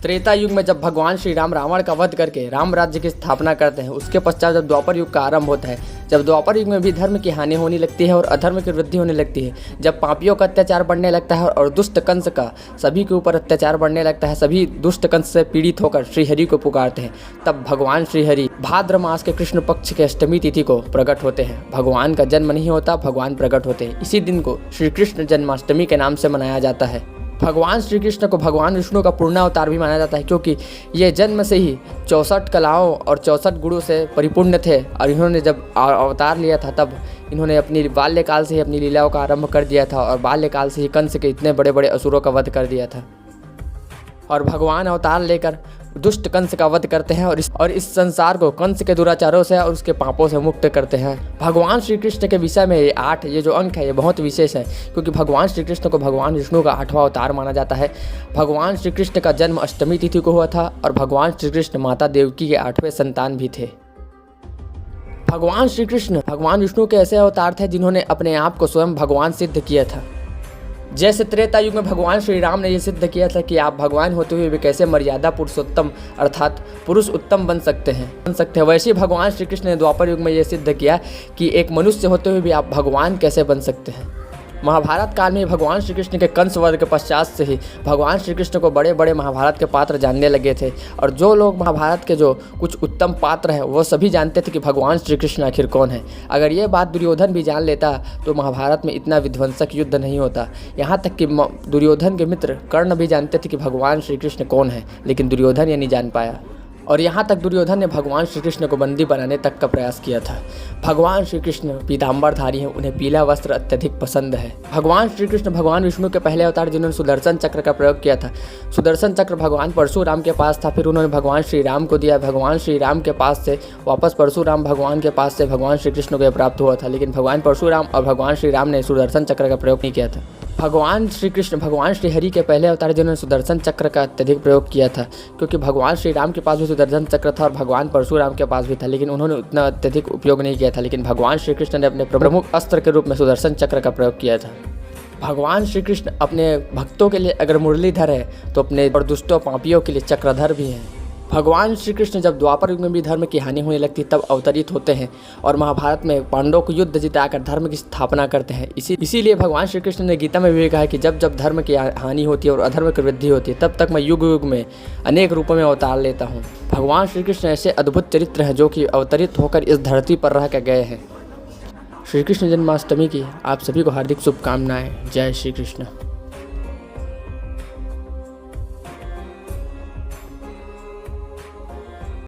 त्रेता युग में जब भगवान श्री राम रावण का वध करके राम राज्य की स्थापना करते हैं, उसके पश्चात जब द्वापर युग का आरंभ होता है, जब द्वापर युग में भी धर्म की हानि होने लगती है और अधर्म की वृद्धि होने लगती है, जब पापियों का अत्याचार बढ़ने लगता है और दुष्ट कंस का सभी के ऊपर अत्याचार बढ़ने लगता है, सभी दुष्ट कंस से पीड़ित होकर श्रीहरि को पुकारते हैं, तब भगवान श्रीहरि भाद्र मास के कृष्ण पक्ष के अष्टमी तिथि को प्रकट होते हैं। भगवान का जन्म नहीं होता, भगवान प्रकट होते हैं। इसी दिन को श्री कृष्ण जन्माष्टमी के नाम से मनाया जाता है। भगवान श्री कृष्ण को भगवान विष्णु का पूर्ण अवतार भी माना जाता है, क्योंकि ये जन्म से ही 64 कलाओं और 64 गुणों से परिपूर्ण थे और इन्होंने जब अवतार लिया था तब इन्होंने अपनी बाल्यकाल से ही अपनी लीलाओं का आरंभ कर दिया था और बाल्यकाल से ही कंस के इतने बड़े बड़े असुरों का वध कर दिया था। और भगवान अवतार लेकर दुष्ट कंस का वध करते हैं और इस संसार को कंस के दुराचारों से और उसके पापों से मुक्त करते हैं। भगवान श्री कृष्ण के विषय में ये जो अंक है ये बहुत विशेष है, क्योंकि भगवान श्री कृष्ण को भगवान विष्णु का 8वां अवतार माना जाता है। भगवान श्री कृष्ण का जन्म अष्टमी तिथि को हुआ था और भगवान श्री कृष्ण माता देवकी के 8वें संतान भी थे। भगवान श्री कृष्ण भगवान विष्णु के ऐसे अवतार थे जिन्होंने अपने आप को स्वयं भगवान सिद्ध किया था। जैसे त्रेता युग में भगवान श्री राम ने यह सिद्ध किया था कि आप भगवान होते हुए भी कैसे मर्यादा पुरुषोत्तम अर्थात पुरुष उत्तम बन सकते हैं, वैसे ही भगवान श्री कृष्ण ने द्वापर युग में यह सिद्ध किया कि एक मनुष्य होते हुए भी आप भगवान कैसे बन सकते हैं। महाभारत काल में भगवान श्री कृष्ण के कंस वध के पश्चात से ही भगवान श्री कृष्ण को बड़े बड़े महाभारत के पात्र जानने लगे थे और जो लोग महाभारत के जो कुछ उत्तम पात्र हैं वो सभी जानते थे कि भगवान श्री कृष्ण आखिर कौन है। अगर ये बात दुर्योधन भी जान लेता तो महाभारत में इतना विध्वंसक युद्ध नहीं होता। यहाँ तक कि दुर्योधन के मित्र कर्ण भी जानते थे कि भगवान श्री कृष्ण कौन है, लेकिन दुर्योधन ये नहीं जान पाया और यहाँ तक दुर्योधन ने भगवान श्री कृष्ण को बंदी बनाने तक का प्रयास किया था। भगवान श्री कृष्ण पीताम्बरधारी हैं, उन्हें पीला वस्त्र अत्यधिक पसंद है। भगवान श्री कृष्ण भगवान विष्णु के पहले अवतार जिन्होंने सुदर्शन चक्र का प्रयोग किया था। सुदर्शन चक्र भगवान परशुराम के पास था, फिर उन्होंने भगवान श्री राम को दिया। भगवान श्री राम के पास से वापस परशुराम भगवान के पास से भगवान श्री कृष्ण को यह प्राप्त हुआ था, लेकिन भगवान परशुराम और भगवान श्री राम ने सुदर्शन चक्र का प्रयोग नहीं किया था। भगवान श्री कृष्ण भगवान श्री हरि के पहले अवतार जिन्होंने सुदर्शन चक्र का अत्यधिक प्रयोग किया था, क्योंकि भगवान श्री राम के पास भी सुदर्शन चक्र था और भगवान परशुराम के पास भी था, लेकिन उन्होंने उतना अत्यधिक उपयोग नहीं किया था। लेकिन भगवान श्री कृष्ण ने अपने प्रमुख अस्त्र के रूप में सुदर्शन चक्र का प्रयोग किया था। भगवान श्री कृष्ण अपने भक्तों के लिए अगर मुरलीधर है तो अपने और दुष्टों पापियों के लिए चक्रधर भी हैं। भगवान श्री कृष्ण जब द्वापर युग में भी धर्म की हानि होने लगती तब अवतरित होते हैं और महाभारत में पांडवों को युद्ध जिताकर धर्म की स्थापना करते हैं। इसीलिए भगवान श्री कृष्ण ने गीता में भी कहा कि जब जब धर्म की हानि होती है और अधर्म की वृद्धि होती है तब तक मैं युग युग में अनेक रूपों में अवतार लेता हूँ। भगवान श्री कृष्ण ऐसे अद्भुत चरित्र हैं जो कि अवतरित होकर इस धरती पर रह कर गए हैं। श्री कृष्ण जन्माष्टमी की आप सभी को हार्दिक शुभकामनाएं। जय श्री कृष्ण।